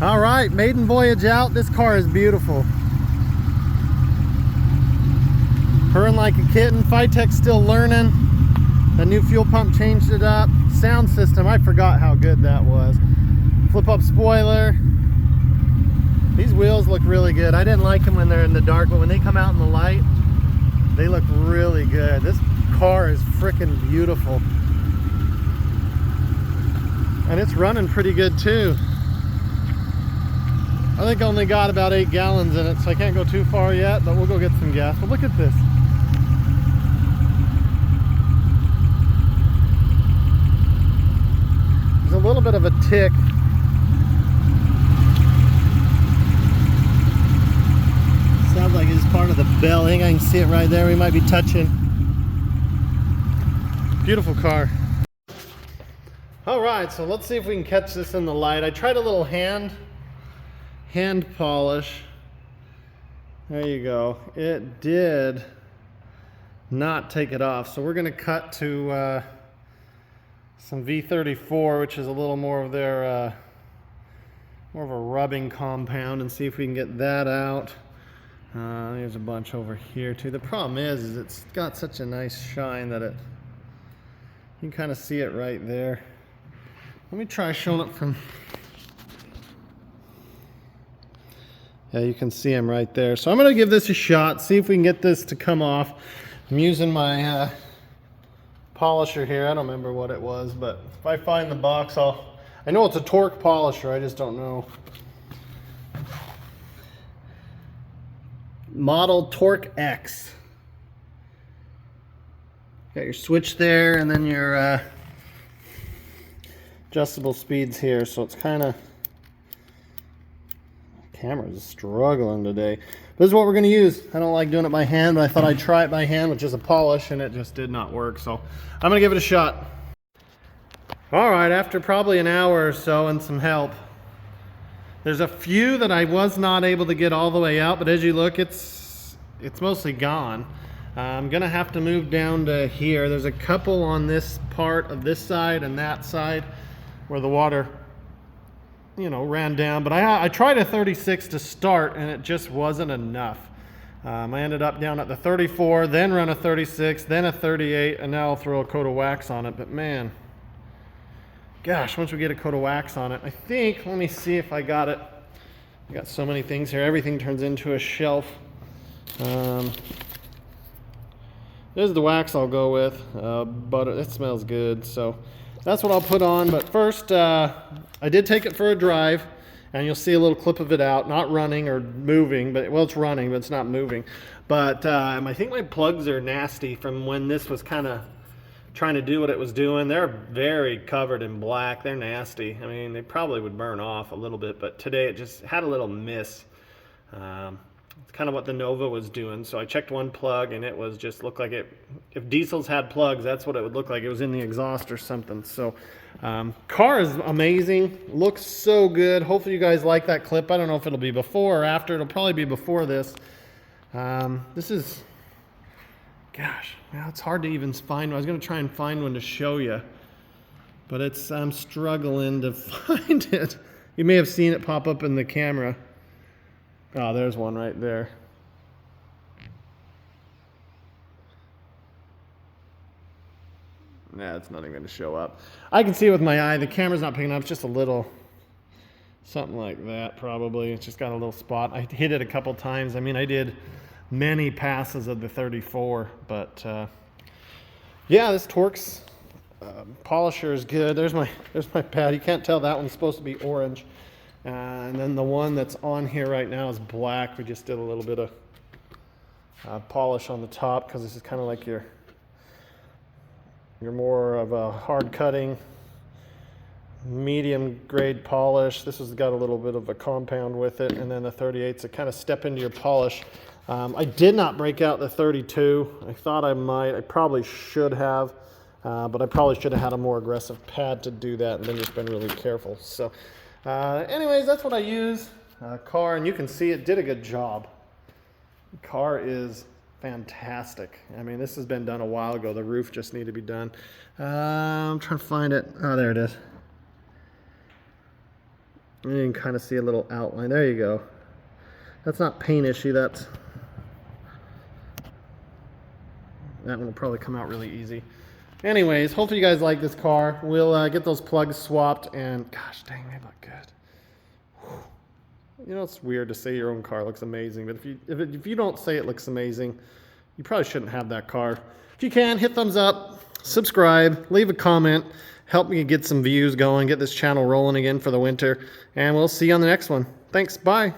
All right, maiden voyage out. This car is beautiful. Purring like a kitten. Phytech's still learning. The new fuel pump changed it up. Sound system, I forgot how good that was. Flip up spoiler. These wheels look really good. I didn't like them when they're in the dark, but when they come out in the light, they look really good. This car is freaking beautiful. And it's running pretty good too. I think I only got about 8 gallons in it, so I can't go too far yet, but we'll go get some gas. But look at this. There's a little bit of a tick. Sounds like it's part of the bell. I think I can see it right there. We might be touching. Beautiful car. All right, so let's see if we can catch this in the light. I tried a little hand polish. There you go. It did not take it off. So we're going to cut to some V34, which is a little more of their more of a rubbing compound, and see if we can get that out. There's a bunch over here too. The problem is it's got such a nice shine that you can kind of see it right there. Let me try showing it from. Yeah, you can see him right there. So I'm going to give this a shot, see if we can get this to come off. I'm using my polisher here. I don't remember what it was, but if I find the box, I know it's a torque polisher, I just don't know. Model Torque X. Got your switch there, and then your adjustable speeds here, so it's kind of, camera's struggling today. This is what we're going to use. I don't like doing it by hand, but I thought I'd try it by hand with just a polish, and it just did not work, so I'm going to give it a shot. All right, after probably an hour or so and some help, there's a few that I was not able to get all the way out, but as you look, it's mostly gone. I'm gonna have to move down to here. There's a couple on this part of this side and that side where the water, you know, ran down. But I tried a 36 to start, and it just wasn't enough. I ended up down at the 34, then run a 36, then a 38, and now I'll throw a coat of wax on it. But man, gosh, once we get a coat of wax on it, I think, let me see if I got it. I got so many things here. Everything turns into a shelf. This is the wax I'll go with. Butter, it smells good, so that's what I'll put on. But first, I did take it for a drive, and you'll see a little clip of it out, not running or moving, but well, it's running, but it's not moving. But I think my plugs are nasty from when this was kind of trying to do what it was doing. They're very covered in black. They're nasty. I mean, they probably would burn off a little bit, but today it just had a little miss. It's kind of what the Nova was doing. So I checked one plug, and it was just looked like it, if diesels had plugs, that's what it would look like. It was in the exhaust or something. So car is amazing, looks so good. Hopefully you guys like that clip. I don't know if it'll be before or after. It'll probably be before this. This is, gosh, well, it's hard to even find. I was going to try and find one to show you, but I'm struggling to find it. You may have seen it pop up in the camera. Oh, there's one right there. Nah, it's not even going to show up. I can see it with my eye. The camera's not picking up. It's just a little, something like that probably. It's just got a little spot. I hit it a couple times. I mean, I did many passes of the 34, but yeah, this Torx polisher is good. There's my pad. You can't tell that one's supposed to be orange. And then the one that's on here right now is black. We just did a little bit of polish on the top because this is kind of like your more of a hard cutting, medium grade polish. This has got a little bit of a compound with it, and then the 38's a kind of step into your polish. I did not break out the 32. I thought I might. I probably should have, but I probably should have had a more aggressive pad to do that, and then just been really careful. So. Anyways, that's what I use. Car, and you can see it did a good job. The car is fantastic. I mean, this has been done a while ago. The roof just needed to be done. I'm trying to find it. Oh, there it is. And you can kind of see a little outline. There you go. That's not paint issue. That one will probably come out really easy. Anyways, hopefully you guys like this car. We'll get those plugs swapped, and gosh dang, they look good. Whew. You know, it's weird to say your own car looks amazing, but if you don't say it looks amazing, you probably shouldn't have that car. If you can, hit thumbs up, subscribe, leave a comment, help me get some views going, get this channel rolling again for the winter, and we'll see you on the next one. Thanks, bye.